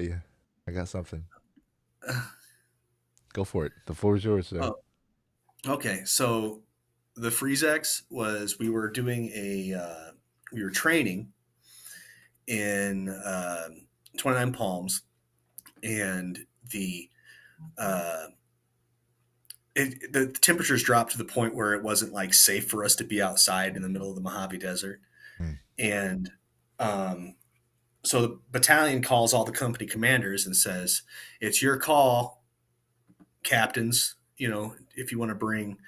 Yeah, I got something. Go for it. The floor is yours, sir. Oh, okay. So the Freeze X was we were training in 29 Palms, and uh, the temperatures dropped to the point where it wasn't like safe for us to be outside in the middle of the Mojave Desert, Hmm. and um, so the battalion calls all the company commanders and says, "It's your call, captains. If you want to bring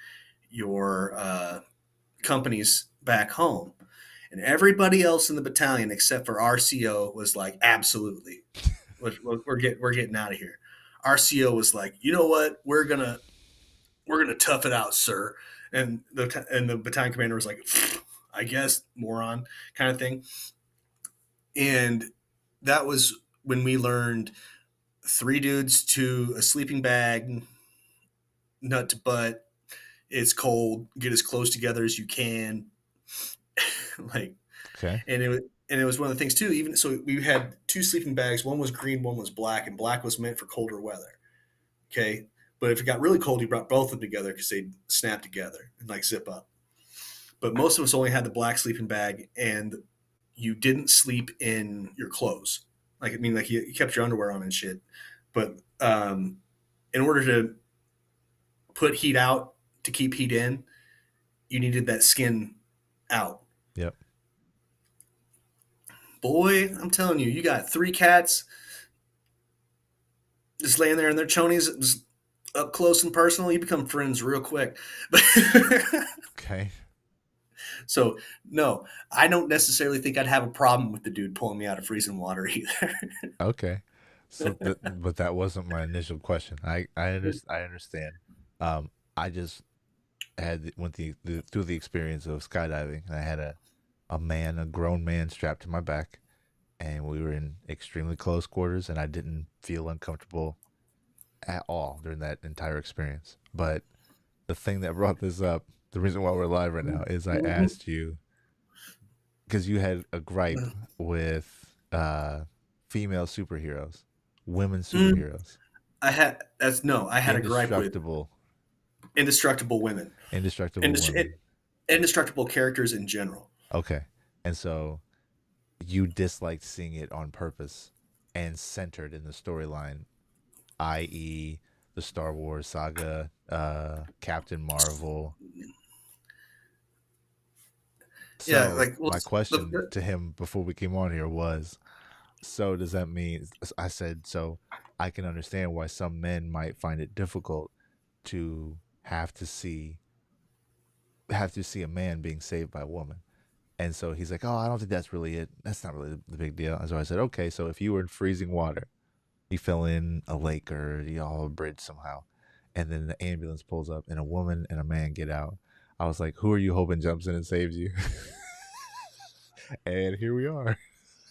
your companies back home." And everybody else in the battalion except for RCO was like, "Absolutely, we're getting out of here." RCO was like, "You know what? We're gonna tough it out, sir." And the battalion commander was like, "I guess, moron," kind of thing. And that was when we learned three dudes to a sleeping bag, nut to butt. It's cold. Get as close together as you can. like, Okay. and it was one of the things too. Even so, we had two sleeping bags. One was green, one was black, and black was meant for colder weather. Okay, but if it got really cold, you brought both of them together because they snap together and like zip up. But most of us only had the black sleeping bag, and you didn't sleep in your clothes. Like I mean, like you kept your underwear on and shit. But in order to put heat out to keep heat in, you needed that skin out. Yep. Boy, I'm telling you, you got three cats just laying there in their chonies, just up close and personal. You become friends real quick. Okay. So no, I don't necessarily think I'd have a problem with the dude pulling me out of freezing water either. Okay. But that wasn't my initial question. I understand. I just went through the experience of skydiving, and I had a grown man, strapped to my back, and we were in extremely close quarters, and I didn't feel uncomfortable at all during that entire experience. But the thing that brought this up, the reason why we're live right now, is I asked you because you had a gripe with female superheroes, women Mm, superheroes, I had a gripe with indestructible, indestructible women, indestructible Indest- women. indestructible characters in general. Okay, and so you disliked seeing it on purpose and centered in the storyline, i.e., the Star Wars saga, Captain Marvel. Yeah, So like well, my question to him before we came on here was, so does that mean? I said so. I can understand why some men might find it difficult to have to see a man being saved by a woman. And so he's like, "Oh, I don't think that's really it. That's not really the big deal." And so I said, "Okay, so if you were in freezing water, you fell in a lake or a bridge somehow, and then the ambulance pulls up and a woman and a man get out. I was like, who are you hoping jumps in and saves you?" And here we are.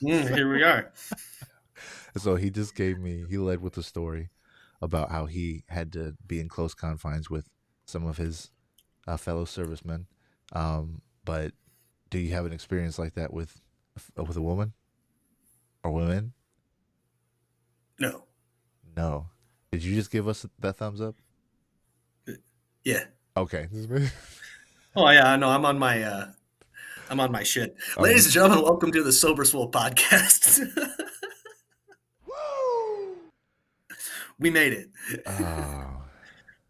here we are. So he led with the story about how he had to be in close confines with some of his fellow servicemen. But do you have an experience like that with a woman or women? No, No. Did you just give us that thumbs up? yeah. Okay. Oh yeah, I know. I'm on my shit, ladies Okay. and gentlemen. Welcome to the Sober Swole podcast. We made it. Oh,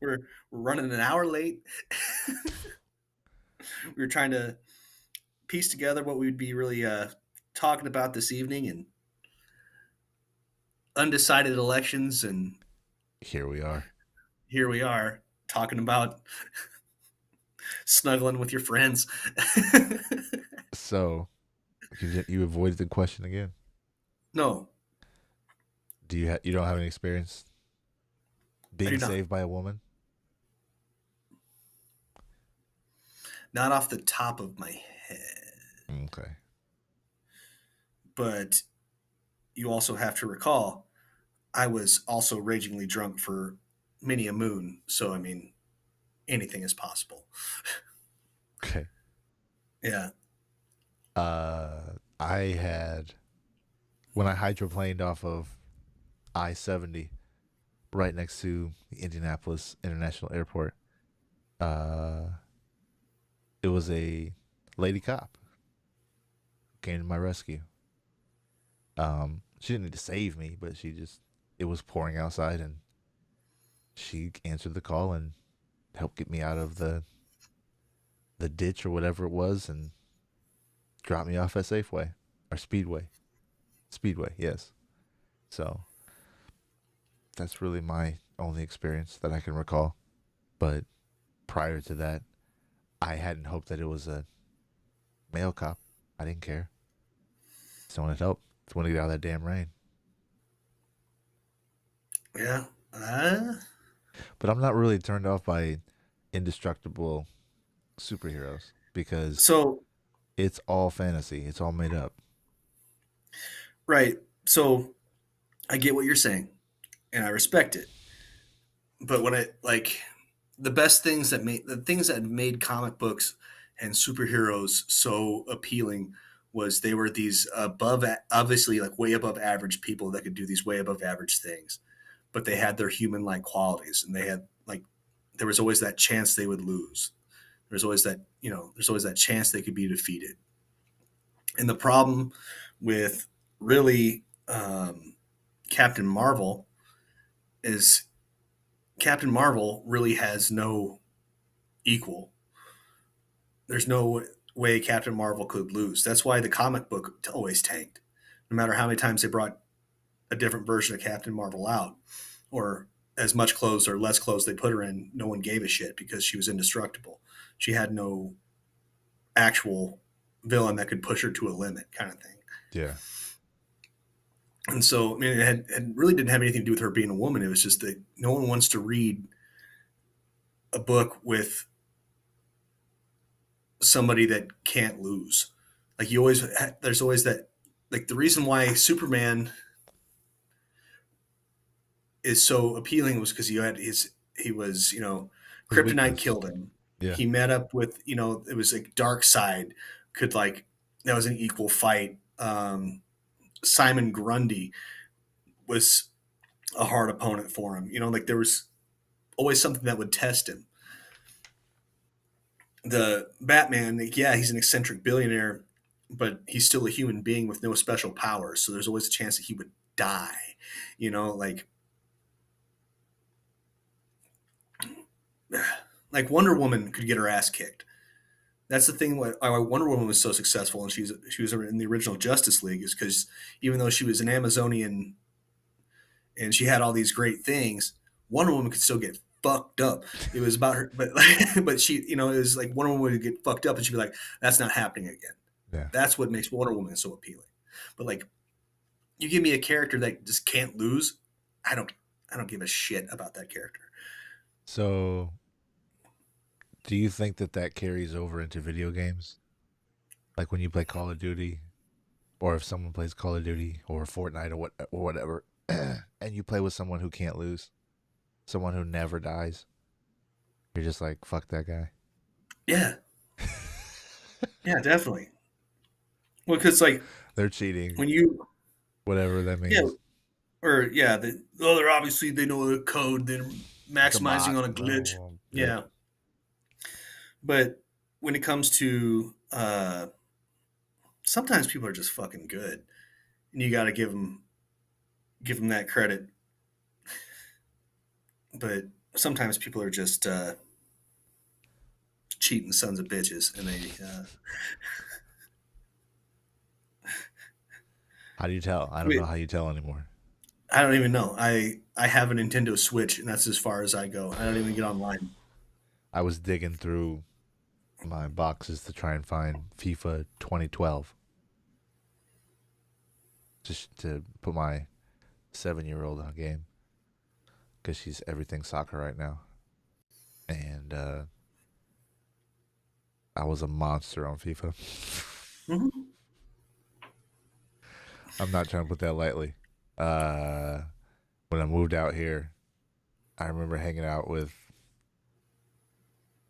We're running an hour late. We were trying to piece together what we'd be really talking about this evening, and undecided elections, and here we are. here we are talking about snuggling with your friends. So you avoided the question again. No, You don't have any experience I being do not. saved by a woman? Not off the top of my head. Okay. But you also have to recall, I was also ragingly drunk for many a moon. So, I mean, anything is possible. Okay. Yeah. I had when I hydroplaned off of I-70, right next to the Indianapolis International Airport. Uh, it was a lady cop who came to my rescue. She didn't need to save me, but it was pouring outside, and she answered the call and helped get me out of the ditch or whatever it was, and dropped me off at Safeway or Speedway. Speedway, yes. So that's really my only experience that I can recall. But prior to that, I hadn't hoped that it was a male cop. I didn't care. Someone had helped. Someone to get out of that damn rain. Yeah. But I'm not really turned off by indestructible superheroes because So it's all fantasy. It's all made up. right. So I get what you're saying, and I respect it. But when I like the best things that made the things that made comic books and superheroes so appealing was they were these above, obviously like way above average people that could do these way above average things, but they had their human like qualities, and they had like there was always that chance they would lose. There's always that, there's always that chance they could be defeated. And the problem with really Captain Marvel is Captain Marvel really has no equal. There's no way Captain Marvel could lose. That's why the comic book always tanked. No matter how many times they brought a different version of Captain Marvel out, or as much clothes or less clothes they put her in, no one gave a shit because she was indestructible. She had no actual villain that could push her to a limit, kind of thing. Yeah. And so, I mean, it really didn't have anything to do with her being a woman. It was just that no one wants to read a book with somebody that can't lose. Like there's always that, like the reason why Superman is so appealing was because he was, His Kryptonite weakness. killed him. Yeah. He met up with, it was like Dark Side could like, that was an equal fight. Simon Grundy was a hard opponent for him. Like there was always something that would test him. The Batman, like, yeah, he's an eccentric billionaire, but he's still a human being with no special powers. So there's always a chance that he would die. Like like Wonder Woman could get her ass kicked. That's the thing. Why Wonder Woman was so successful, and she was in the original Justice League, is because even though she was an Amazonian and she had all these great things, Wonder Woman could still get fucked up. It was about her, but but she, it was like Wonder Woman would get fucked up, and she'd be like, "That's not happening again." Yeah. That's what makes Wonder Woman so appealing. But like, you give me a character that just can't lose, I don't, I don't give a shit about that character. So, do you think that that carries over into video games? Like when you play Call of Duty, or if someone plays Call of Duty or Fortnite or whatever, and you play with someone who can't lose, someone who never dies, you're just like, fuck that guy. Yeah, yeah, definitely. Well, because like They're cheating, when you, whatever that yeah, means. or yeah, they're obviously they know the code. They're It's a maximizing bot. on a glitch. Yep. Yeah, but when it comes to sometimes people are just fucking good, and you got to give them that credit. But sometimes people are just cheating sons of bitches, and they How do you tell? I don't know wait, how you tell anymore. I don't even know. I have a Nintendo Switch, and that's as far as I go. I don't even get online. I was digging through my boxes to try and find FIFA 2012 just to put my 7-year-old on a game because she's everything soccer right now. And I was a monster on FIFA. Mm-hmm. I'm not trying to put that lightly. Uh, when I moved out here, I remember hanging out with,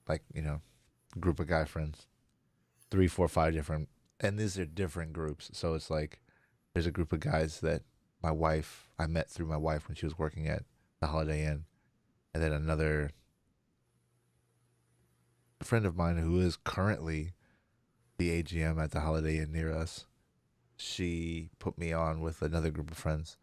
like, a group of guy friends, three, four, five different, and these are different groups. So it's like there's a group of guys that my wife I met through my wife when she was working at the Holiday Inn, and then another friend of mine who is currently the AGM at the Holiday Inn near us. She put me on with another group of friends,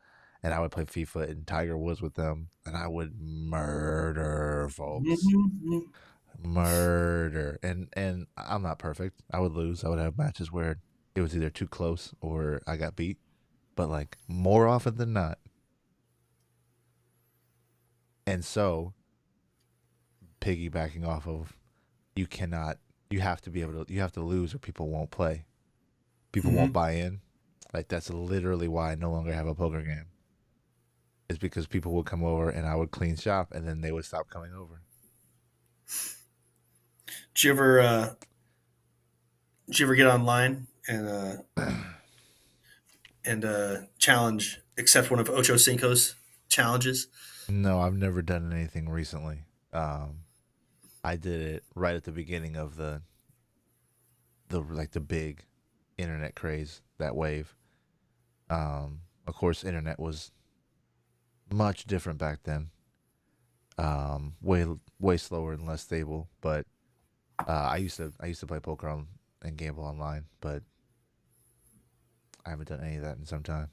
and I would play FIFA and Tiger Woods with them, and I would murder folks, Mhm. murder. And I'm not perfect. I would lose. I would have matches where it was either too close or I got beat. But like more often than not, and so piggybacking off of you cannot, you have to be able to, you have to lose or people won't play. People won't Mhm. buy in. Like that's literally why I no longer have a poker game. Is because people would come over and I would clean shop and then they would stop coming over. Did you ever get online and challenge accept one of Ocho Cinco's challenges? No, I've never done anything recently. Um, I did it right at the beginning of the like the big internet craze, that wave. Of course, internet was much different back then. Way slower and less stable. But I used to play poker and gamble online, but I haven't done any of that in some time.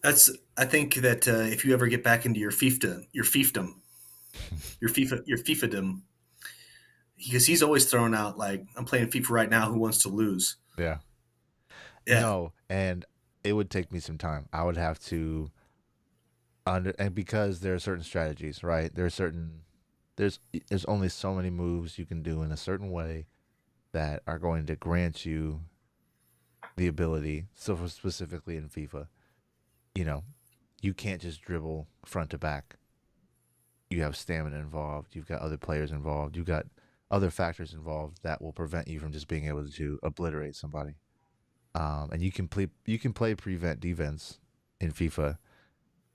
That's I think that if you ever get back into your FIFAdom, because he's always throwing out like I'm playing FIFA right now. Who wants to lose? Yeah. Yeah. No, and it would take me some time. I would have to and because there are certain strategies, right? There's there's only so many moves you can do in a certain way that are going to grant you the ability. So for specifically in FIFA, you know, you can't just dribble front to back. You have stamina involved. You've got other players involved. You've got other factors involved that will prevent you from just being able to obliterate somebody. And you can play prevent defense in FIFA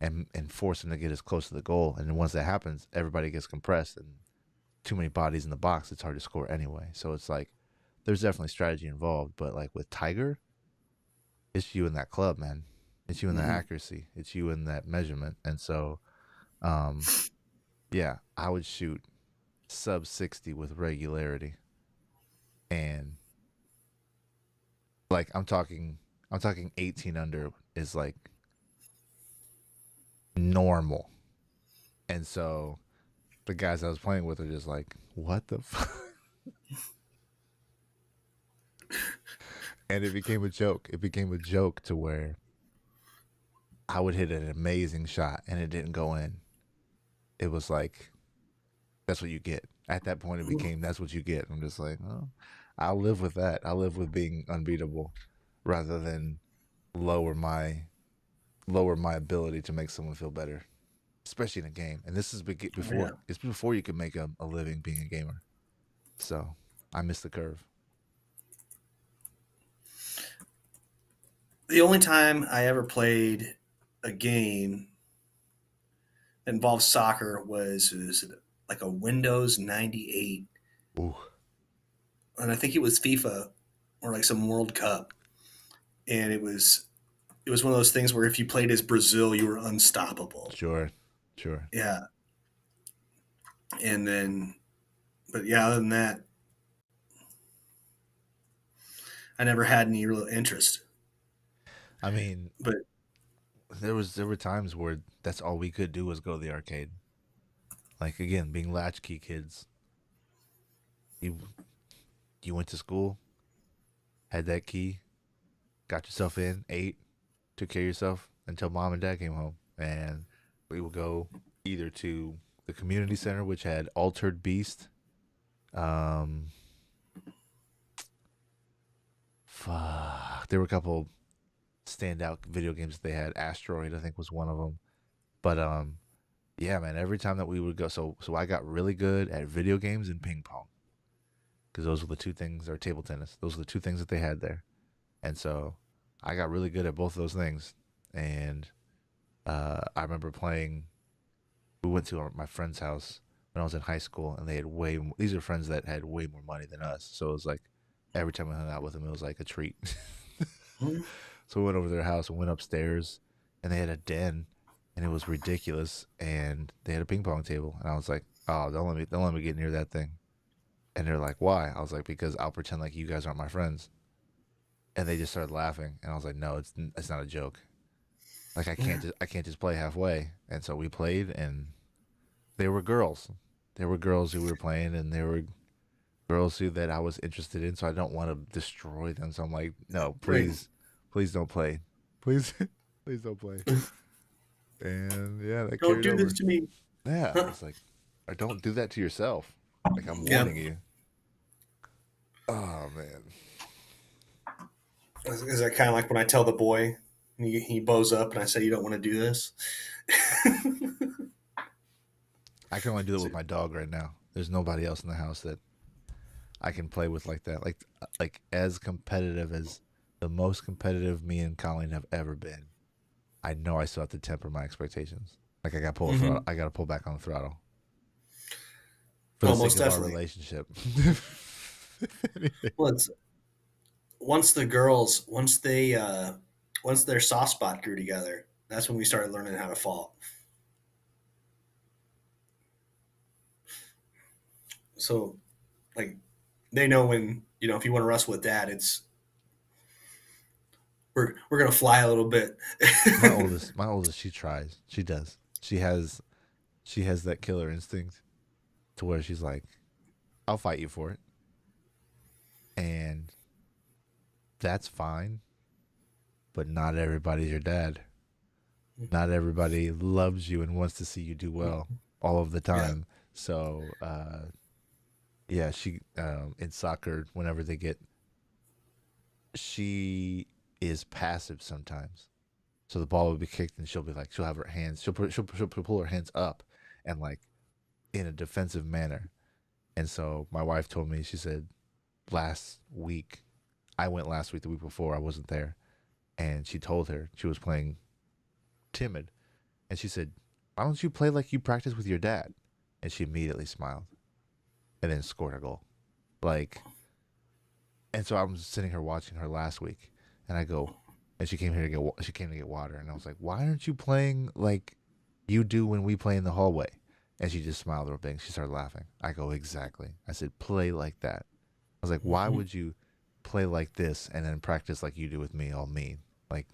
and force them to get as close to the goal. And then once that happens, everybody gets compressed and too many bodies in the box. It's hard to score anyway. So it's like there's definitely strategy involved. But like with Tiger, it's you in that club, man. It's you in that Hmm. accuracy. It's you in that measurement. And so, um, yeah, I would shoot sub 60 with regularity. And like I'm talking 18 under is like normal. And so the guys I was playing with are just like, what the fuck? And it became a joke. It became a joke to where I would hit an amazing shot and it didn't go in. It was like, that's what you get. At that point, it became, that's what you get. I'm just like, oh, I'll live with that. I'll live with being unbeatable rather than lower my lower my ability to make someone feel better, especially in a game. And this is before Yeah. it's before you can make a living being a gamer. So I missed the curve. The only time I ever played a game that involved soccer was like a Windows 98, Ooh, and I think it was FIFA or like some World Cup, and it was one of those things where if you played as Brazil, you were unstoppable. sure, sure. Yeah, and then, but yeah, other than that, I never had any real interest. I mean, But there were times where that's all we could do was go to the arcade. Like again, being latchkey kids, you you went to school, had that key, got yourself in, ate, took care of yourself until mom and dad came home, and we would go either to the community center, which had Altered Beast. Um, fuck, there were a couple standout video games that they had. Asteroid, I think, was one of them. But yeah, man. Every time that we would go, so I got really good at video games and ping pong because those were the two things, or table tennis. Those were the two things that they had there, and so I got really good at both of those things. And I remember playing. We went to my friend's house when I was in high school, and they had way. These are friends that had way more money than us, so it was like every time I hung out with them, it was like a treat. So we went over to their house and went upstairs, and they had a den, and it was ridiculous. And they had a ping pong table, and I was like, "Oh, don't let me get near that thing." And they're like, "Why?" I was like, "Because I'll pretend like you guys aren't my friends." And they just started laughing, and I was like, "No, it's not a joke. Like I can't just play halfway." And so we played, and they were girls. There were girls who were playing, and there were girls who that I was interested in. So I don't want to destroy them. So I'm like, no, Right. please don't play, please, please don't play. And yeah, that Don't carried do this over. to me. Yeah, Huh. it's like, or don't do that to yourself. Like I'm Yeah. warning you. Oh man, Is that kind of like when I tell the boy, he bows up and I say, "You don't want to do this." I can only do it So, with my dog right now. There's nobody else in the house that I can play with like that. Like as competitive as the most competitive me and Colleen have ever been. I know I still have to temper my expectations. Like I got to pull a throttle. mhm. I got to pull back on the throttle for the Oh, sake most of our definitely. relationship. Well, it's, once the girls, once their soft spot grew together, that's when we started learning how to fall. So, like, they know when if you want to wrestle with dad, it's we're gonna fly a little bit. My oldest, she tries. She does. She has that killer instinct to where she's like, "I'll fight you for it," and that's fine. But not everybody's your dad. Not everybody loves you and wants to see you do well all of the Yeah. time. So, yeah, she in soccer, whenever they get, she is passive sometimes. So the ball will be kicked, and she'll be like, she'll have her hands, she'll pull her hands up, and like in a defensive manner. And so my wife told me, she said last week, I went last week, the week before, I wasn't there, and she told her she was playing timid, and she said, "Why don't you play like you practice with your dad?" And she immediately smiled, and then scored a goal. Like, and so I'm sitting here watching her last week, and I go, and she came to get water, and I was like, "Why aren't you playing like you do when we play in the hallway?" And she just smiled real big. She started laughing. I go, "Exactly." I said, "Play like that." I was like, "Why Hmm. would you play like this and then practice like you do with me, all mean? Like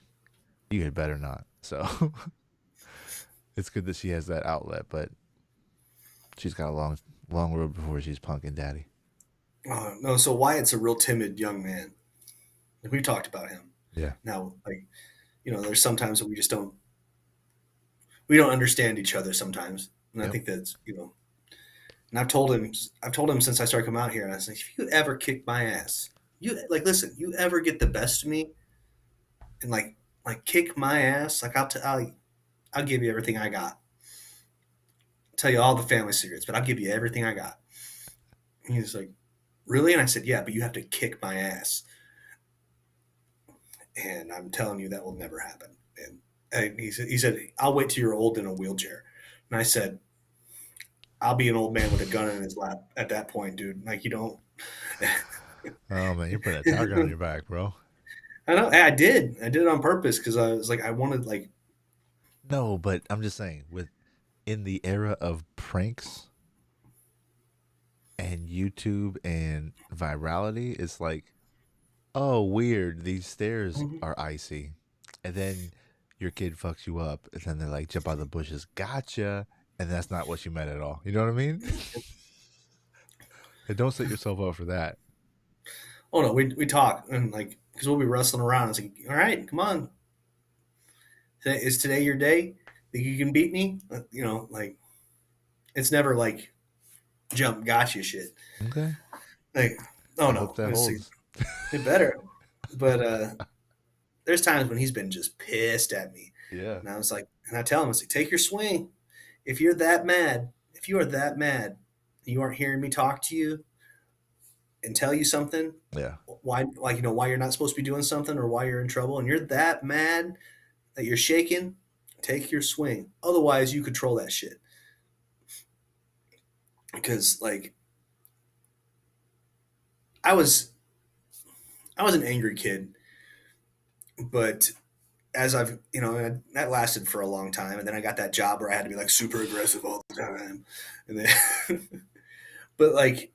you had better not." So it's good that she has that outlet, but she's got a long road before she's punking daddy. No, so Wyatt's a real timid young man. Like, we talked about him. Yeah. Now, like, there's sometimes that we don't understand each other sometimes, and I Yep. think that's. And I've told him since I started coming out here, and I was like, if you ever kick my ass, you like listen, you ever get the best of me, and like kick my ass, like I'll give you everything I got. Tell you all the family secrets, but I'll give you everything I got. And he was like, really? And I said, yeah, but you have to kick my ass. And I'm telling you, that will never happen. And he said, I'll wait till you're old in a wheelchair. And I said, I'll be an old man with a gun in his lap at that point, dude. Like you don't. Oh man, you're putting a target on your back, bro. I know. I did. I did it on purpose because I was like, I wanted like. No, but I'm just saying, with in the era of pranks and YouTube and virality, it's like, oh, weird, these stairs Mhm. are icy. And then your kid fucks you up, and then they're like, jump out of the bushes, gotcha. And that's not what you meant at all. You know what I mean? And don't set yourself up for that. Oh no, we talk and like because we'll be wrestling around. It's like, all right, come on, is today your day? Think you can beat me? Like it's never like jump gotcha shit. Okay. Like, oh I hope no, that it's like, holds. it better. But there's times when he's been just pissed at me, Yeah. and I was like, and I tell him, I was like, take your swing. If you're that mad, if you are that mad, you aren't hearing me talk to you and tell you something, Yeah. why, like, why you're not supposed to be doing something or why you're in trouble, and you're that mad that you're shaking, take your swing. Otherwise, you control that shit. Because like I was, I was an angry kid But as I've, that lasted for a long time. And then I got that job where I had to be like super aggressive all the time. And then, but like,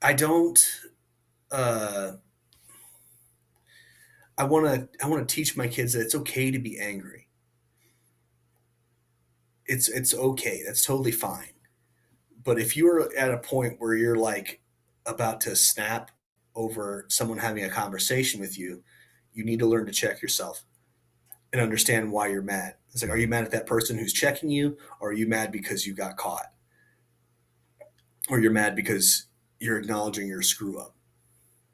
I don't, uh, I want to teach my kids that it's okay to be angry. It's okay. That's totally fine. But if you're at a point where you're like about to snap over someone having a conversation with you, you need to learn to check yourself and understand why you're mad. It's like, are you Mm-hmm. mad at that person who's checking you, or are you mad because you got caught, or you're mad because you're acknowledging your screw up?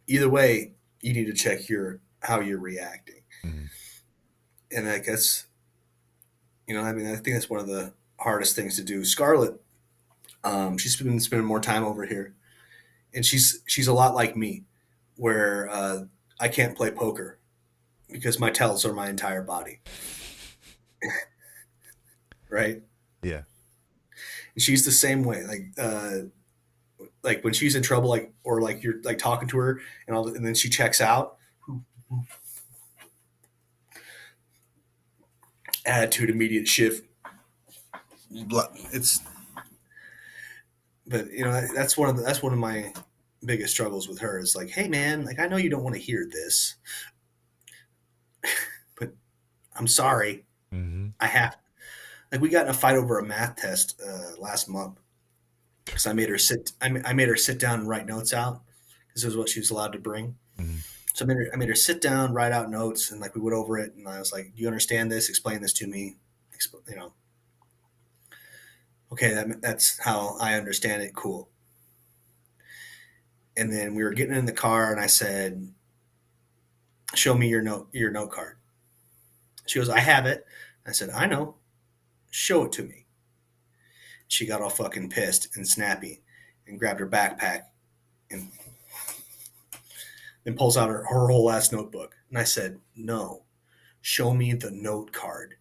Either way, you need to check your how you're reacting. Mm-hmm. And I guess I mean, I think that's one of the hardest things to do. Scarlett, she's been spending more time over here, and she's a lot like me, where I can't play poker because my tells are my entire body, right? Yeah. And she's the same way. Like when she's in trouble, like or like you're like talking to her, and then she checks out. Attitude immediate shift. It's but that's one of my biggest struggles with her is like, hey man, like I know you don't want to hear this, but I'm sorry. Mm-hmm. I have like we got in a fight over a math test last month because I made her sit down and write notes out because it was what she was allowed to bring. Mm-hmm. So I made her sit down, write out notes, and like we went over it, and I was like, "Do you understand this? Explain this to me." You know, okay, that's how I understand it. Cool. And then we were getting in the car, and I said, "Show me your note card." She goes, "I have it." I said, "I know. Show it to me." She got all fucking pissed and snappy, and grabbed her backpack and then pulls out her whole ass notebook. And I said, "No, show me the note card."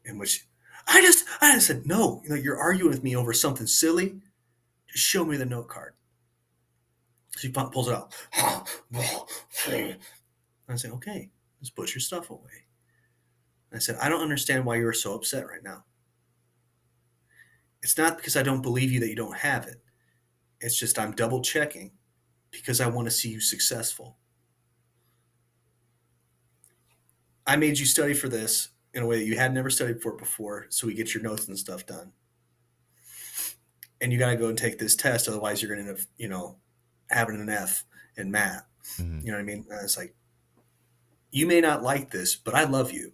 In which I just said, "No, you're arguing with me over something silly. Just show me the note card." She pulls it out. I said, "Okay, just put your stuff away." I said, "I don't understand why you're so upset right now. It's not because I don't believe you that you don't have it. It's just I'm double checking because I want to see you successful. I made you study for this in a way that you had never studied for before, so we get your notes and stuff done. And you got to go and take this test, otherwise you're going to end up, having an F in math." Mm-hmm. You know what I mean? And it's like, you may not like this, but I love you.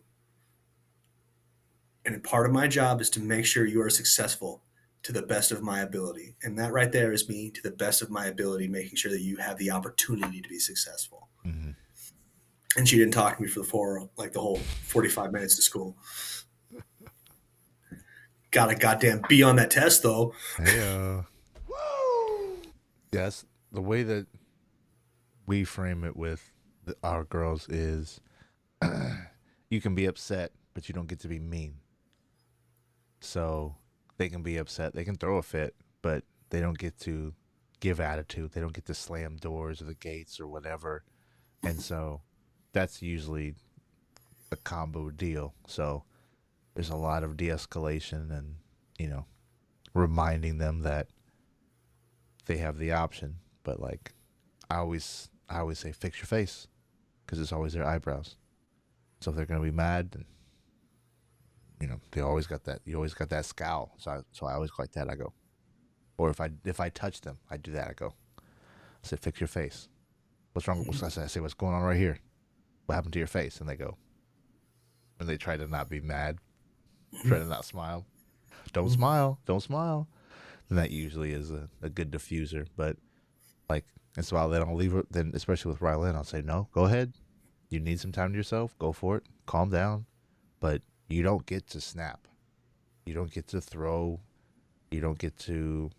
And part of my job is to make sure you are successful to the best of my ability. And that right there is me, to the best of my ability, making sure that you have the opportunity to be successful. Mm-hmm. And she didn't talk to me for the whole 45 minutes to school. Got a goddamn B on that test though. Hey, yes, the way that we frame it with our girls is you can be upset, but you don't get to be mean. So they can be upset, they can throw a fit, but they don't get to give attitude. They don't get to slam doors or the gates or whatever. And so that's usually a combo deal. So there's a lot of de escalation and, you know, reminding them that they have the option. But like, I always say, fix your face because it's always their eyebrows. So if they're gonna be mad, then they always got that. You always got that scowl. So I always go like that. I go, or if I touch them, I do that. I go, I say, fix your face. What's wrong? I say, what's going on right here? What happened to your face? And they go, and they try to not be mad, try to not smile. Don't smile. Don't smile. And that usually is a good diffuser. But like, and so then I'll leave it. Then especially with Rylan, I'll say, no, go ahead. You need some time to yourself. Go for it. Calm down. But you don't get to snap. You don't get to throw. You don't get to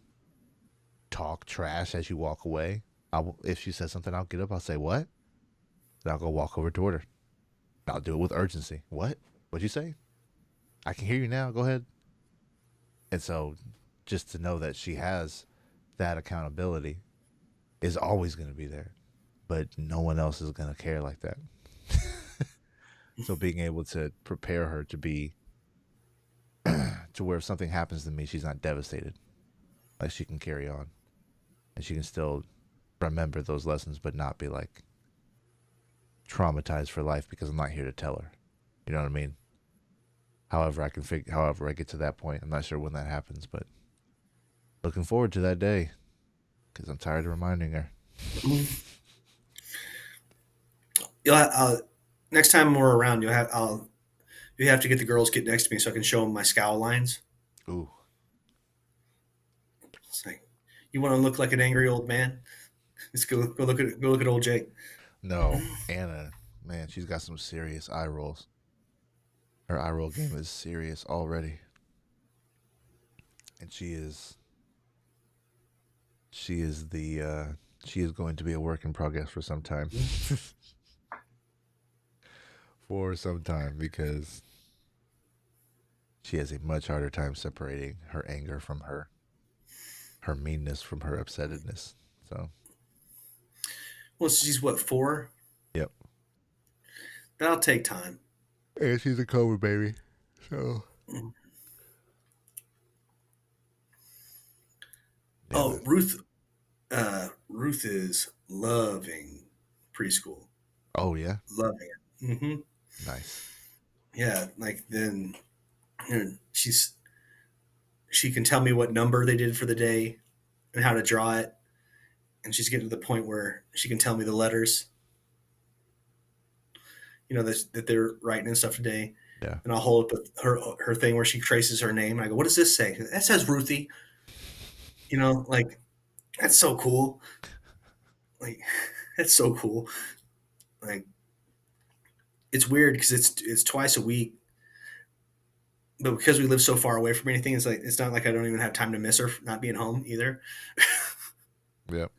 talk trash as you walk away. If she says something, I'll get up. I'll say, what? Then I'll go walk over toward her. I'll do it with urgency. What? What'd you say? I can hear you now. Go ahead. And so just to know that she has that accountability is always going to be there. but no one else is gonna care like that. So being able to prepare her to be to where if something happens to me, she's not devastated. Like she can carry on and she can still remember those lessons, but not be like traumatized for life because I'm not here to tell her. You know what I mean? However I get to that point, I'm not sure when that happens, but looking forward to that day because I'm tired of reminding her. Next time we're around, you have to get the girls get next to me so I can show them my scowl lines. Ooh, It's like, you want to look like an angry old man? Let's go look at old Jake. no, Anna, man, she's got some serious eye rolls. Her eye roll game is serious already, and she is going to be a work in progress for some time. For some time because she has a much harder time separating her anger from her meanness from her upsettedness. So, Well, she's what, 4? yep. That'll take time. And she's a Cobra baby. So, yeah, Oh, Ruth. Ruth is loving preschool. oh yeah, Loving it. nice. Yeah, like then she can tell me what number they did for the day and how to draw it, and she's getting to the point where she can tell me the letters, that they're writing and stuff today. Yeah, And I'll hold up her thing where she traces her name. And I go, "What does this say?" That says Ruthie. Like that's so cool. Like that's so cool. Like it's weird because it's twice a week, but because we live so far away from anything, it's not like I don't even have time to miss her not being home either. yep.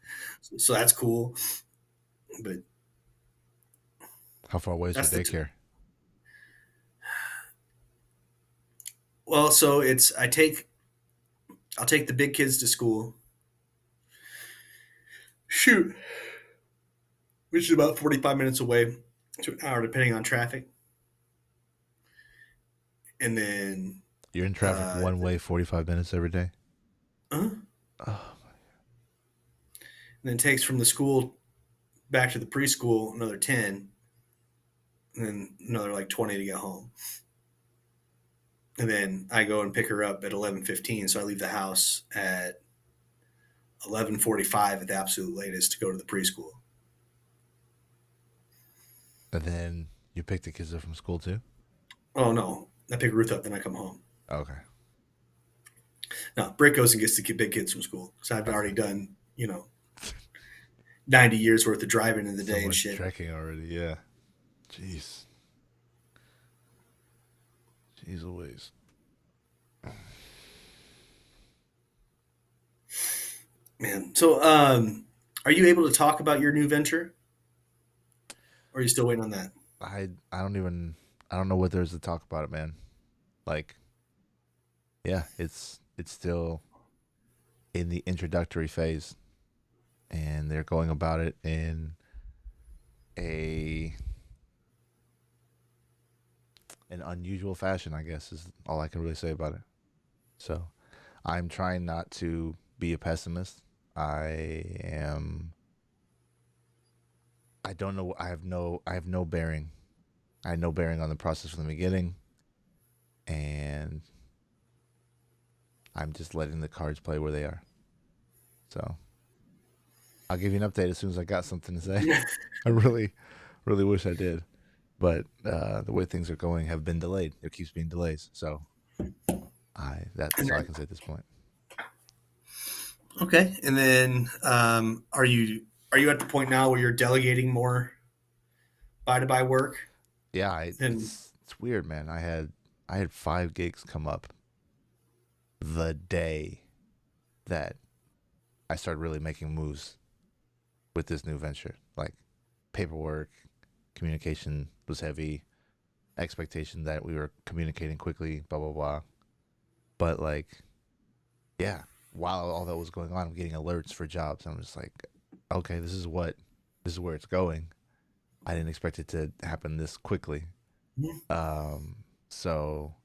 So that's cool. But How far away is her that's daycare? well, so it's I'll take the big kids to school. Shoot, which is about 45 minutes away to an hour, depending on traffic. And then, You're in traffic uh, one way, 45 minutes every day. uh, Oh, and then takes from the school back to the preschool another 10, and then another like 20 to get home. And then I go and pick her up at 11:15, so I leave the house at 11:45 at the absolute latest to go to the preschool. and then you pick the kids up from school too. Oh no, I pick Ruth up, then I come home. Okay, No, Britt goes and gets the big kids from school. So I've already okay. done 90 years worth of driving in the So day and much shit. trekking already. Yeah. Jeez. Jeez Louise. Man. So, are you able to talk about your new venture? Or are you still waiting on that? I don't even I don't know what there's to talk about it, man. Like, yeah, it's still in the introductory phase, and they're going about it in a an unusual fashion, I guess is all I can really say about it. So, I'm trying not to be a pessimist. I am I don't know I have no bearing. I had no bearing on the process from the beginning, and I'm just letting the cards play where they are. So, I'll give you an update as soon as I got something to say. I really, really wish I did, but the way things are going have been delayed. There keeps being delays, so that's And all I then, can say at this point. okay. And then, are you at the point now where you're delegating more buy to buy work? Yeah, And it's weird, man. I had 5 gigs come up the day that I started really making moves with this new venture. Like paperwork, communication was heavy, expectation that we were communicating quickly, blah blah blah. But like, yeah, while all that was going on, I'm getting alerts for jobs. I'm just like, okay, this is what. this is where it's going. I didn't expect it to happen this quickly. Mhm. Um, so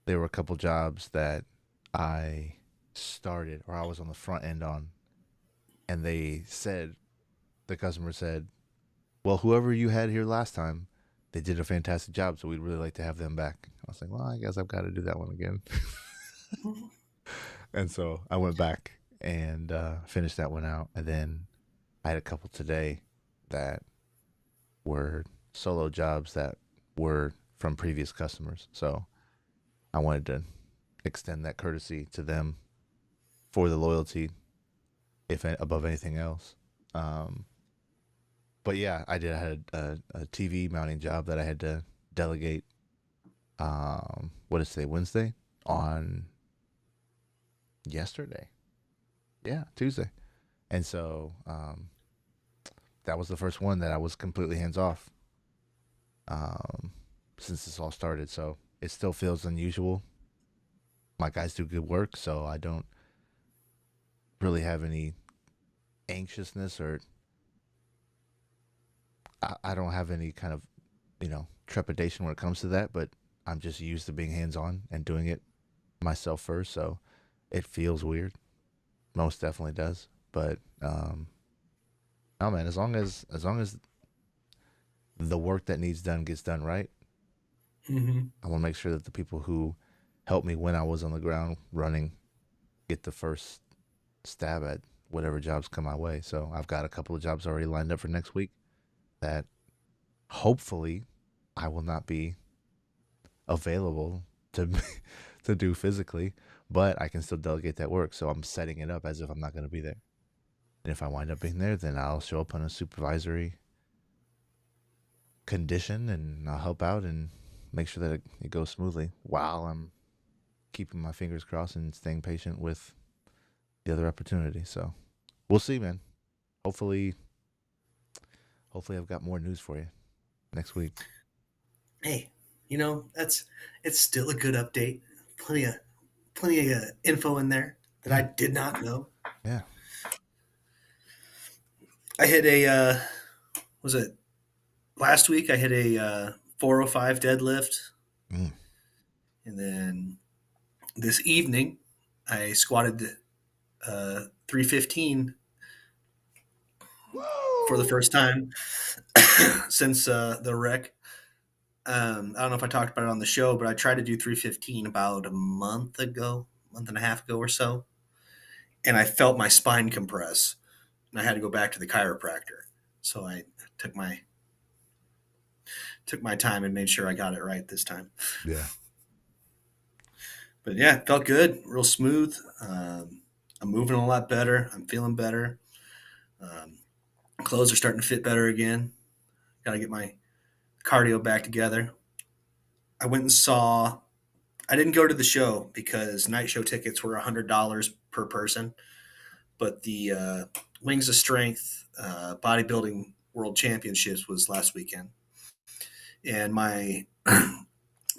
there were a couple jobs that I started or I was on the front end on, and the customer said, well, whoever you had here last time, they did a fantastic job, so we'd really like to have them back. I was like, well, I guess I've got to do that one again. And so I went back and finished that one out. And then I had a couple today that were solo jobs that were from previous customers. So I wanted to extend that courtesy to them for the loyalty, if above anything else. Um, but yeah, I did. I had a TV mounting job that I had to delegate. What is today? Wednesday on yesterday. Yeah, Tuesday. And so that was the first one that I was completely hands off um, since this all started. So it still feels unusual. My guys do good work, so I don't really have any anxiousness or I don't have any kind of, trepidation when it comes to that. But I'm just used to being hands on and doing it myself first. So it feels weird. Most definitely does. But no, man. As long as the work that needs done gets done right, Mhm. I want to make sure that the people who helped me when I was on the ground running get the first stab at whatever jobs come my way. So I've got a couple of jobs already lined up for next week that hopefully I will not be available to to do physically, but I can still delegate that work. So I'm setting it up as if I'm not going to be there. And if I wind up being there, then I'll show up on a supervisory condition and I'll help out and make sure that it goes smoothly while I'm keeping my fingers crossed and staying patient with the other opportunity. So we'll see, man. Hopefully, hopefully I've got more news for you next week. Hey, that's it's still a good update. Plenty of info in there that I Yeah, did not know. yeah. I hit a was it last week? I hit a 405 deadlift, Mm. and then this evening I squatted 315 for the first Woo! time since the wreck. I don't know if I talked about it on the show, but I tried to do 315 about a month ago, month and a half ago or so, and I felt my spine compress, and I had to go back to the chiropractor. So I took my took my time and made sure I got it right this time. Yeah, But yeah, it felt good, real smooth. I'm moving a lot better. I'm feeling better. Um, Clothes are starting to fit better again. Got to get my cardio back together. I went and saw. I didn't go to the show because night show tickets were $100 per person, but the Wings of Strength bodybuilding world championships was last weekend, and my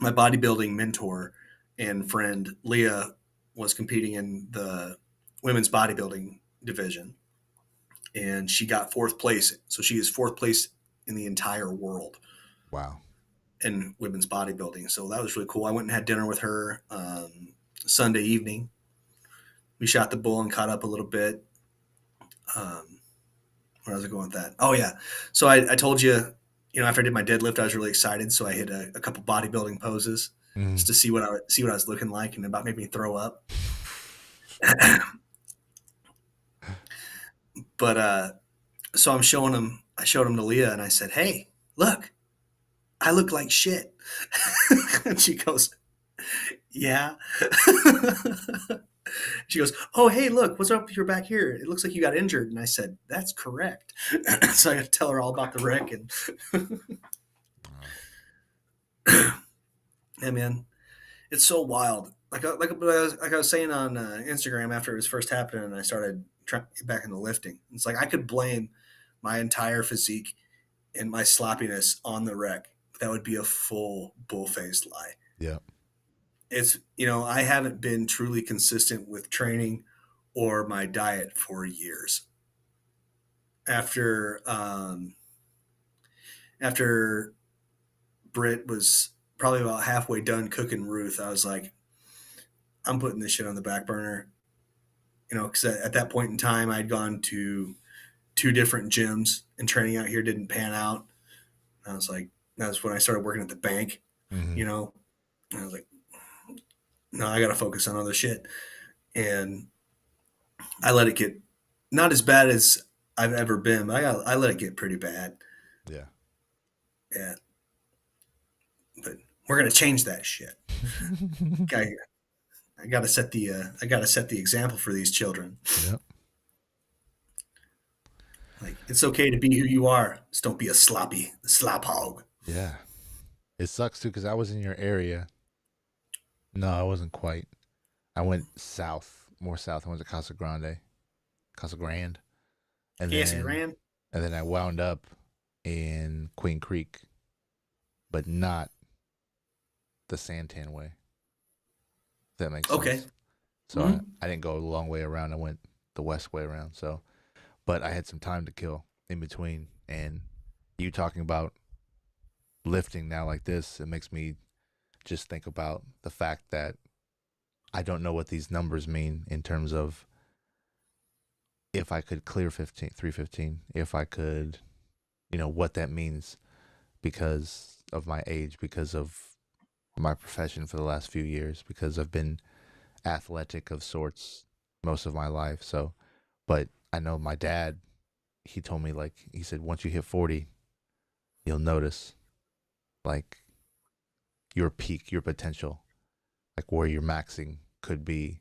bodybuilding mentor and friend Leah was competing in the women's bodybuilding division, and she got fourth place. So she is fourth place in the entire world wow. in women's bodybuilding. So that was really cool. I went and had dinner with her Sunday evening. We shot the bull and caught up a little bit. Um, where was I going with that? Oh yeah. So I told you, after I did my deadlift, I was really excited. So I hit a couple bodybuilding poses just Mm. to see what I was looking like, and about made me throw up. But so I'm showing him. I showed him to Leah, and I said, "Hey, look, I look like shit." And she goes, "Yeah." She goes, "Oh, hey, look, what's up with your back here? It looks like you got injured." And I said, "That's correct." So I got to tell her all about the wreck. And Wow. yeah, man, it's so wild. Like I was saying on Instagram after it was first happening, and I started trying to get back into lifting. It's like I could blame my entire physique and my sloppiness on the wreck. That would be a full bull-faced lie. Yep. It's I haven't been truly consistent with training or my diet for years. after after Britt was probably about halfway done cooking Ruth, I was like, I'm putting this shit on the back burner. You know, because at that point in time, I'd gone to two different gyms, and training out here didn't pan out. And I was like, that's when I started working at the bank. Mm-hmm. You know, and I was like, no, I got to focus on other shit. And I let it get not as bad as I've ever been, but I let it get pretty bad. Yeah. Yeah, but we're gonna change that shit. I, I gotta set the example for these children. Yep. Like it's okay to be who you are. Just don't be a slop hog. Yeah. It sucks too because I was in your area. No, I wasn't quite. I went south, more south. I went to Casa Grande, Casa Grande, and Casa then Grande. I wound up in Queen Creek, but not the Santan way. If that makes Okay. sense. So Mm-hmm. I didn't go a long way around. I went the west way around. So, but I had some time to kill in between. And you talking about lifting now like this, it makes me just think about the fact that I don't know what these numbers mean in terms of if I could clear 15, 315, if I could, what that means because of my age, because of my profession for the last few years, because I've been athletic of sorts most of my life. So, but I know my dad, he told me, like, he said, once you hit 40, you'll notice, like, your peak, your potential, like where your maxing could be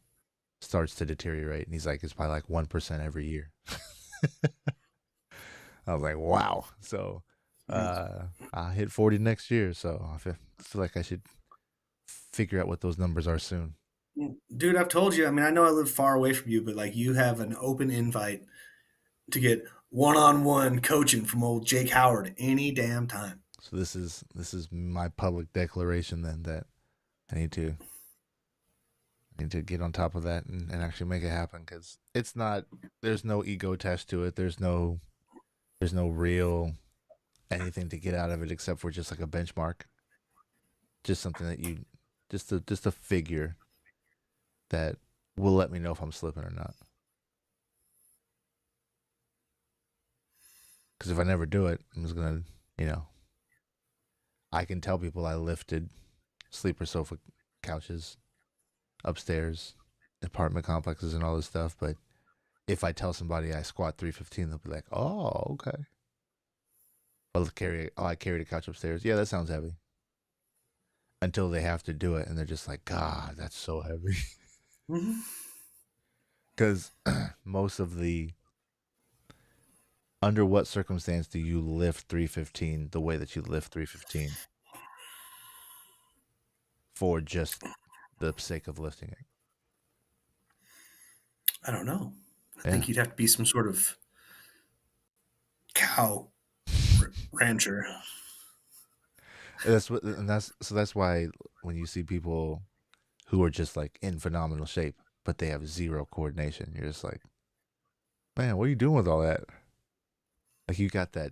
starts to deteriorate. And he's like, it's probably like 1% every year. I was like, wow. So I hit 40 next year. So I feel like I should figure out what those numbers are soon. Dude, I've told you. I mean, I know I live far away from you, but like you have an open invite to get one-on-one coaching from old Jake Howard any damn time. So this is my public declaration then that I need to get on top of that and actually make it happen because it's not there's no ego attached to it. There's no real anything to get out of it except for just like a benchmark, just something that you just a figure that will let me know if I'm slipping or not. Because if I never do it, I'm just gonna, you know, I can tell people I lifted sleeper sofa couches upstairs, apartment complexes, and all this stuff. But if I tell somebody I squat 315, they'll be like, "Oh, okay." I carried a couch upstairs. Yeah, that sounds heavy. Until they have to do it, and they're just like, "God, that's so heavy." Mm-hmm. Because most of the under what circumstance do you lift 315 the way that you lift 315 for just the sake of lifting it? I don't know. I Yeah. think you'd have to be some sort of cow rancher. That's why when you see people who are just like in phenomenal shape, but they have zero coordination, you're just like, man, what are you doing with all that? Like you got that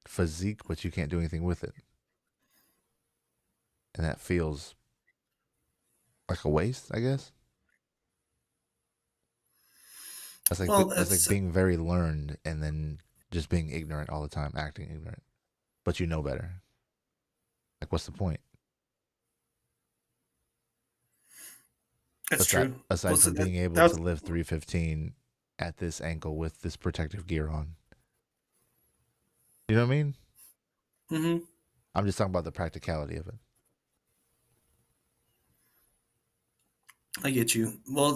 physique, but you can't do anything with it, and that feels like a waste, I guess. Well, That's like that's being very learned and then just being ignorant all the time, acting ignorant, but you know better. Like, what's the point? Aside true. Well, aside so from being able that to was, lift 315 at this ankle with this protective gear on. You know what I mean? mm-hmm. I'm just talking about the practicality of it. I get you. Well,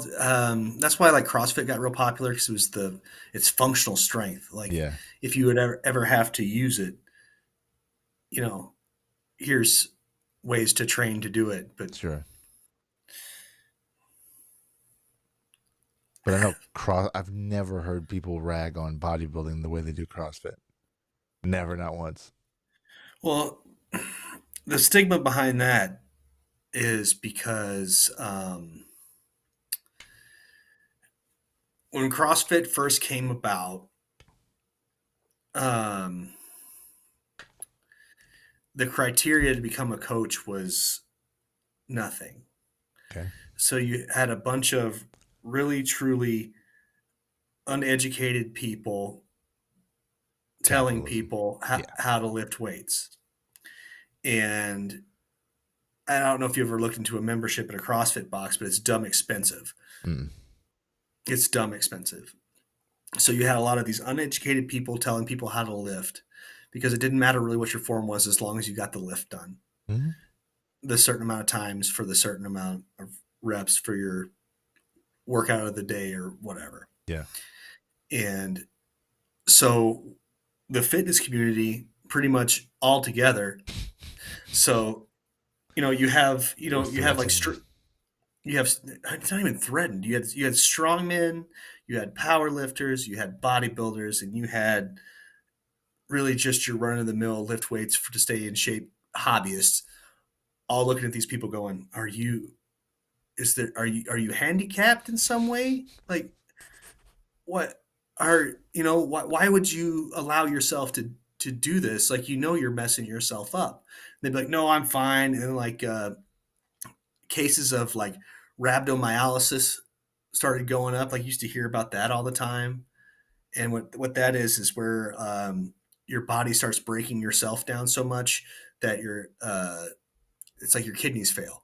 that's why like CrossFit got real popular because it's functional strength. Like Yeah, if you would ever have to use it, you know, here's ways to train to do it. But sure. But I know I've never heard people rag on bodybuilding the way they do CrossFit. Never, not once. well, the stigma behind that is because when CrossFit first came about, um, the criteria to become a coach was nothing. Okay. So you had a bunch of really truly uneducated people telling Capitalism. people Yeah. how to lift weights. And I don't know if you ever looked into a membership at a CrossFit box, but it's dumb expensive. Mm. It's dumb expensive. So you had a lot of these uneducated people telling people how to lift because it didn't matter really what your form was as long as you got the lift done. Hmm. The certain amount of times for the certain amount of reps for your workout of the day or whatever. Yeah. And so the fitness community pretty much all together. So, you have like Threatened. you have it's not even threatened. You had strongmen, you had power lifters, you had bodybuilders, and you had really just your run of the mill lift weights to stay in shape hobbyists, all looking at these people going, are you handicapped in some way? Like what why would you allow yourself to do this? Like you're messing yourself up. They'd be like, no, I'm fine. And like cases of like rhabdomyolysis started going up. Like you used to hear about that all the time. And what that is where your body starts breaking yourself down so much that it's like your kidneys fail.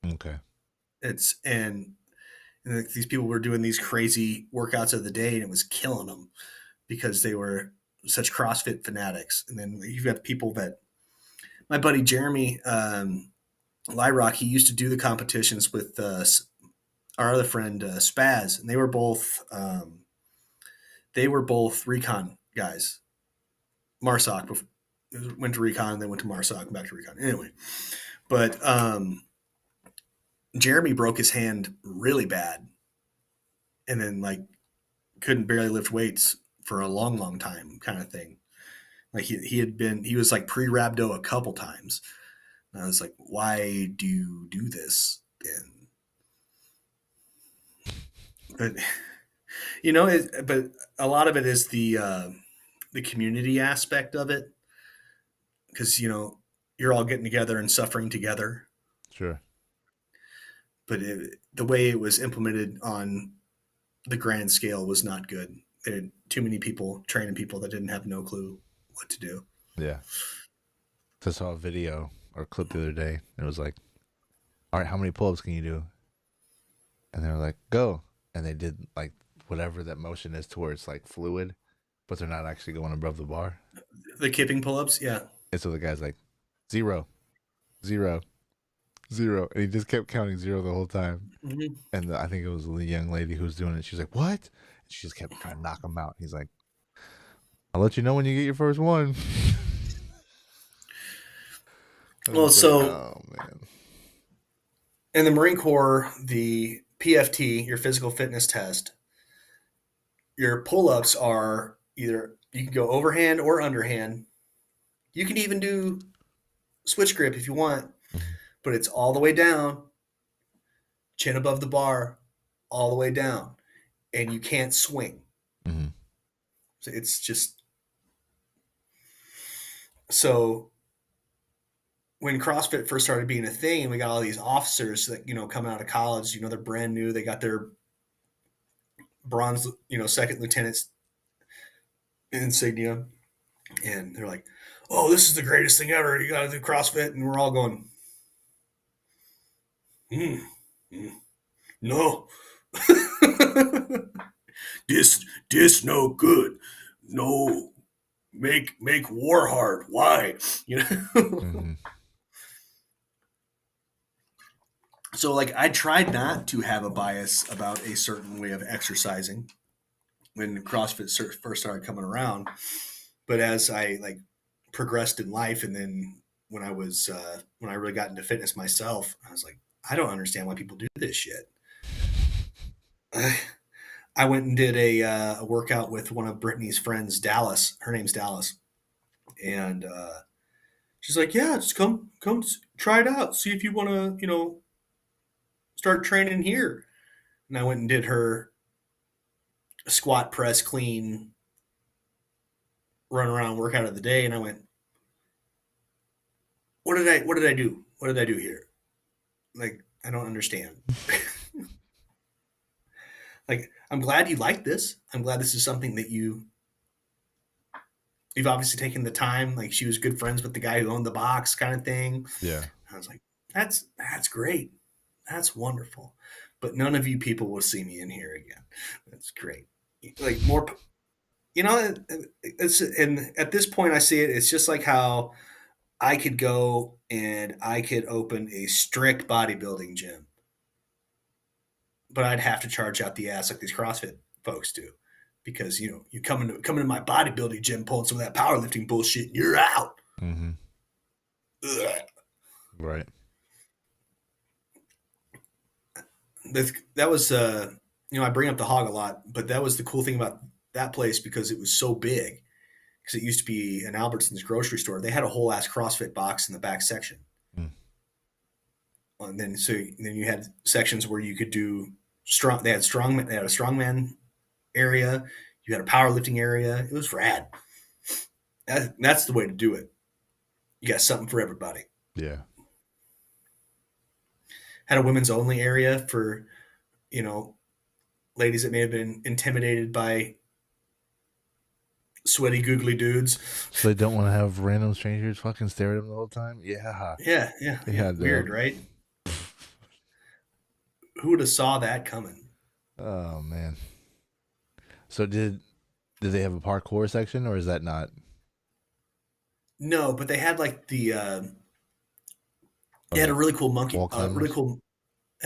Okay. It's and like, these people were doing these crazy workouts of the day, and it was killing them because they were such CrossFit fanatics. And then you've got people that my buddy Jeremy Lyrock, he used to do the competitions with our other friend Spaz, and they were both recon guys. Marsoc went to recon, then went to Marsoc, back to recon. Anyway, but Jeremy broke his hand really bad, and then like couldn't barely lift weights for a long, long time, kind of thing. Like he was like pre rhabdo a couple times. And I was like, why do you do this? And but but a lot of it is the community aspect of it because you're all getting together and suffering together. Sure. But the way it was implemented on the grand scale was not good. There had too many people training people that didn't have no clue what to do. Yeah. So I saw a video or clip the other day. And it was like, all right, how many pull-ups can you do? And they were like, go. And they did like whatever that motion is to where it's like fluid, but they're not actually going above the bar. The kipping pull-ups, yeah. And so the guy's like, zero, zero, zero. And he just kept counting zero the whole time. Mm-hmm. And I think it was the young lady who was doing it. She was like, what? And she just kept trying to knock him out. He's like, I'll let you know when you get your first one. I Well, was like, so oh, man. in the Marine Corps, the PFT, your physical fitness test, your pull-ups are either you can go overhand or underhand. You can even do switch grip if you want, Mhm. but it's all the way down, chin above the bar, all the way down, and you can't swing. Mhm. So it's just so when CrossFit first started being a thing, and we got all these officers that coming out of college, they're brand new, they got their bronze, second lieutenants insignia, and they're like, "Oh, this is the greatest thing ever! You got to do CrossFit," and we're all going, mm, mm, "No, this no good. No, make war hard. Why? You know." Mhm. So like I tried not to have a bias about a certain way of exercising when CrossFit first started coming around, but as I like progressed in life, and then when I really got into fitness myself, I was like, I don't understand why people do this shit. I went and did a workout with one of Brittany's friends, Dallas. Her name's Dallas, and she's like, "Yeah, just come try it out. See if you want to, start training here." And I went and did her squat, press, clean run around, work out of the day, and I went, what did I do? What did I do here? Like, I don't understand. Like, I'm glad you like this. I'm glad this is something that you've obviously taken the time. Like, she was good friends with the guy who owned the box, kind of thing. Yeah. I was like, that's great. That's wonderful. But none of you people will see me in here again. That's great. Like, more, it's, and at this point I see it. It's just like how I could go and I could open a strict bodybuilding gym, but I'd have to charge out the ass like these CrossFit folks do. Because you come into my bodybuilding gym pulling some of that powerlifting bullshit, and you're out. Mm-hmm. Ugh. Right. That was I bring up the Hog a lot, but that was the cool thing about that place because it was so big. Because it used to be an Albertsons grocery store. They had a whole ass CrossFit box in the back section, Mm. and then you had sections where you could do strong. They had strongman. They had a strongman area. You had a powerlifting area. It was rad. That's the way to do it. You got something for everybody. Yeah. Had a women's only area for, ladies that may have been intimidated by sweaty, googly dudes. So they don't want to have random strangers fucking stare at them the whole time? Yeah. Yeah. Weird, right? Who would have saw that coming? Oh, man. So did they have a parkour section, or is that not? No, but they had like they had a really cool monkey, had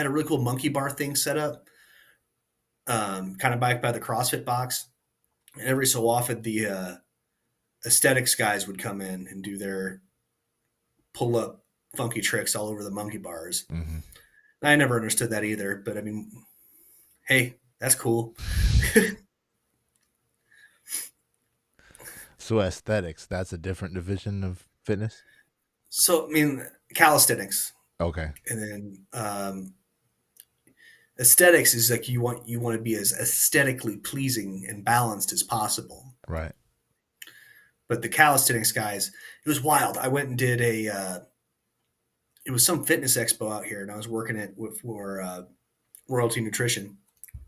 a really cool monkey bar thing set up, kind of back by the CrossFit box. And every so often, the aesthetics guys would come in and do their pull up funky tricks all over the monkey bars. Mm-hmm. I never understood that either, but I mean, hey, that's cool. So aesthetics, that's a different division of fitness? So, I mean, calisthenics. Okay. And then aesthetics is like you want to be as aesthetically pleasing and balanced as possible. Right. But the calisthenics guys, it was wild. I went and did it was some fitness expo out here, and I was working it for Royalty Nutrition,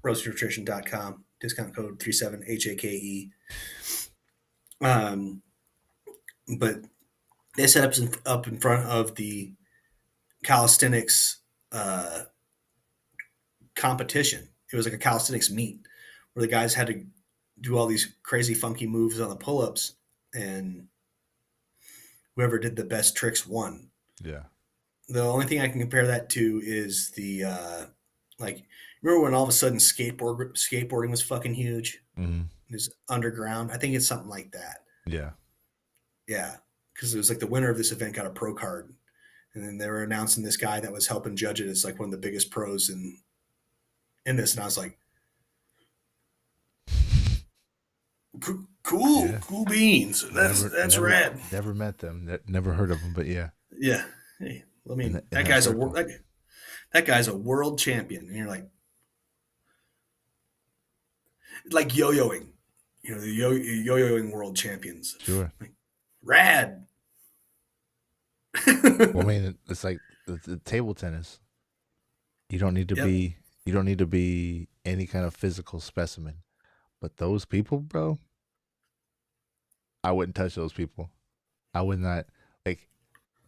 royaltynutrition.com, discount code 37HAKE. But they set up in front of the calisthenics competition. It was like a calisthenics meet where the guys had to do all these crazy funky moves on the pull-ups, and whoever did the best tricks won. Yeah. The only thing I can compare that to is the remember when all of a sudden skateboarding was fucking huge? Mm-hmm. It was underground. I think it's something like that. Yeah. Yeah, because it was like the winner of this event got a pro card, and then they were announcing this guy that was helping judge it as like one of the biggest pros in this, and I was like, cool, Yeah. cool beans. That's rad. Never met them. Never heard of them, but yeah. Yeah. Hey, I mean, that guy's that guy's a world champion, and you're like yo-yoing, the yo-yoing world champions. Sure. Like, rad. Well, I mean, it's like the table tennis. You don't need to be. You don't need to be any kind of physical specimen. But those people, bro, I wouldn't touch those people. I would not, like,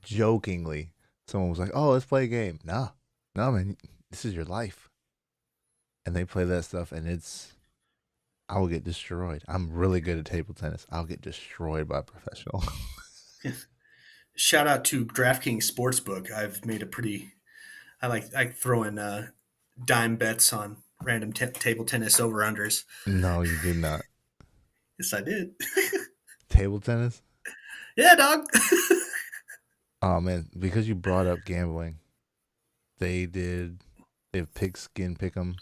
jokingly, someone was like, oh, let's play a game. No, man, this is your life. And they play that stuff, and I will get destroyed. I'm really good at table tennis. I'll get destroyed by a professional. Shout out to DraftKings Sportsbook. I've made I like throwing dime bets on random table tennis over-unders. No, you do not. Yes, I did. Table tennis? Yeah, dog. Oh, man, because you brought up gambling, they have Pigskin Pick'em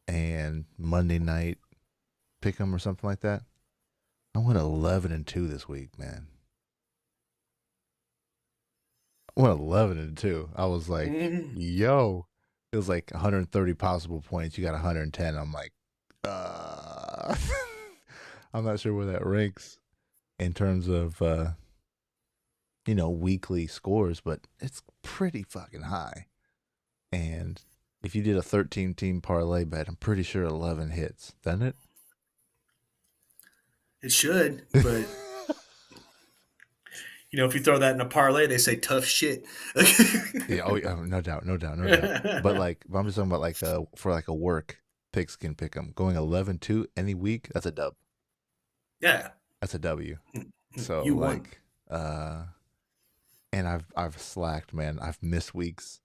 and Monday Night Pick'em or something like that. I went 11-2 this week, man. I went 11-2. I was like, yo. It was like 130 possible points. You got 110. I'm like, I'm not sure where that ranks in terms of weekly scores, but it's pretty fucking high. And if you did a 13 team parlay bet, I'm pretty sure 11 hits, doesn't it? It should, but if you throw that in a parlay, they say tough shit. Yeah, no doubt, no doubt, no doubt. But I'm just talking about for a work picks can pick them. Going 11-2 any week, that's a dub. Yeah, that's a W. So you won. And I've slacked, man. I've missed weeks.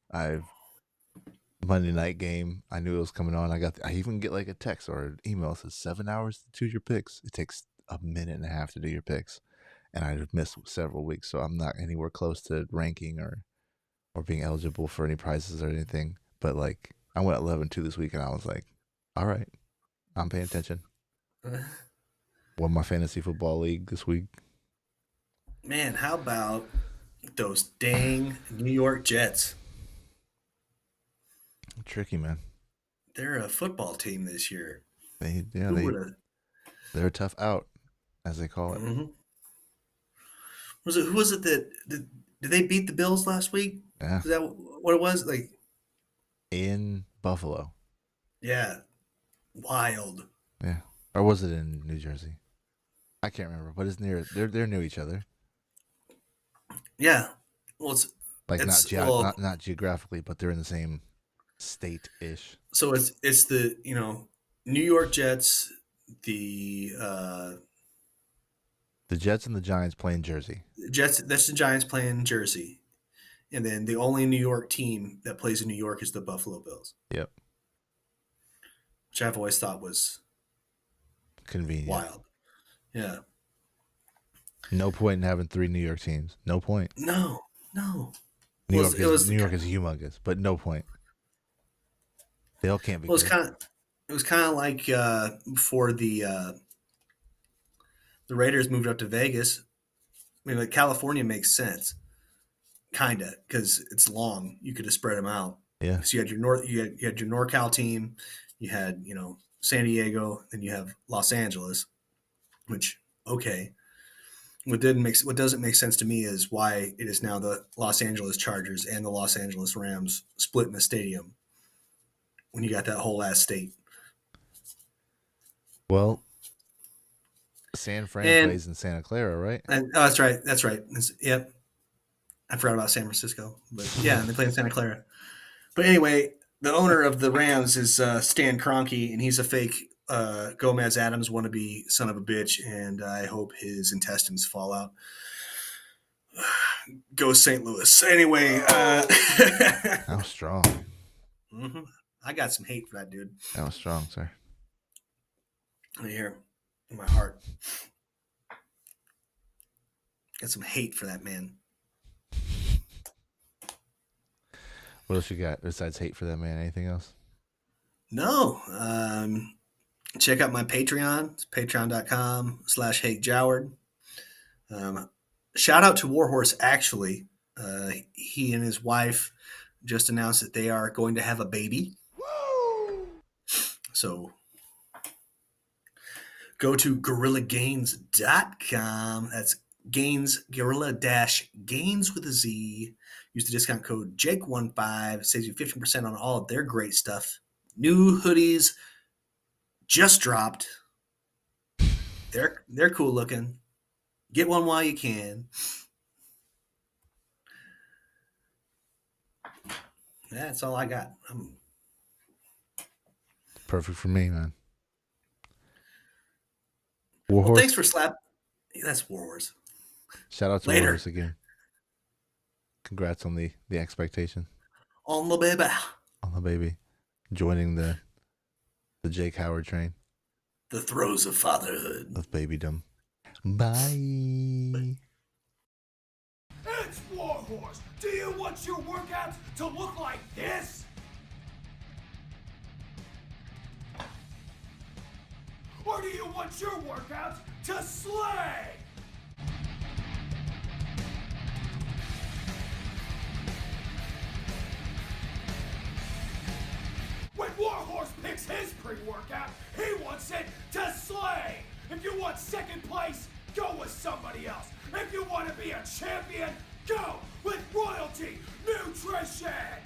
Monday night game, I knew it was coming on. I even get like a text or an email that says 7 hours to choose your picks. It takes a minute and a half to do your picks, and I've missed several weeks, so I'm not anywhere close to ranking or being eligible for any prizes or anything. But like, I went 11-2 this week, and I was like, all right, I'm paying attention. Won my fantasy football league this week. Man, how about those dang New York Jets? Tricky, man. They're a football team this year. They're a tough out, as they call it. Mm-hmm. Who was it that did they beat the Bills last week? Yeah. Is that what it was? Like in Buffalo. Yeah. Wild. Yeah. Or was it in New Jersey? I can't remember, but it's near. They're near each other. Yeah. Well, not geographically, but they're in the same state-ish. So it's the New York Jets, the Jets and the Giants play in Jersey. Jets. That's the Giants playing in Jersey, and then the only New York team that plays in New York is the Buffalo Bills. Yep. Which I've always thought was convenient. Wild. Yeah. No point in having 3 New York teams. No point. No. New York is humongous, but no point. They all can't be. Well, it was kind of like before the Raiders moved up to Vegas. I mean, like California makes sense, kind of, because it's long. You could have spread them out. Yeah. So you had you had your NorCal team, you had San Diego, then you have Los Angeles, which okay. What doesn't make sense to me is why it is now the Los Angeles Chargers and the Los Angeles Rams split in the stadium when you got that whole ass state. Well, San Fran plays in Santa Clara, right? That's right. Yep. I forgot about San Francisco, but yeah, they play in Santa Clara. But anyway, the owner of the Rams is Stan Kroenke, and he's a fake Gomez Adams wannabe son of a bitch, and I hope his intestines fall out. Go St. Louis. Anyway. How strong. Mm-hmm. I got some hate for that dude. That was strong, sir. Right here in my heart. Got some hate for that man. What else you got besides hate for that man? Anything else? No. Check out my Patreon. It's patreon.com/HateJoward. Shout out to Warhorse, actually. He and his wife just announced that they are going to have a baby. Woo! So go to GorillaGains.com. That's Gains, Gorilla-Gains with a Z. Use the discount code Jake15. Saves you 15% on all of their great stuff. New hoodies just dropped. They're cool looking. Get one while you can. That's all I got. Perfect for me, man. Warhorse. Well, thanks for That's Warhorse. Shout out to Warhorse again. Congrats on the expectation. On the baby. On the baby. Joining the Jake Howard train. The throes of fatherhood. Of babydom. Bye. It's Warhorse. Do you want your workouts to look like this? Or do you want your workouts to slay? When Warhorse picks his pre-workout, he wants it to slay. If you want demonstration!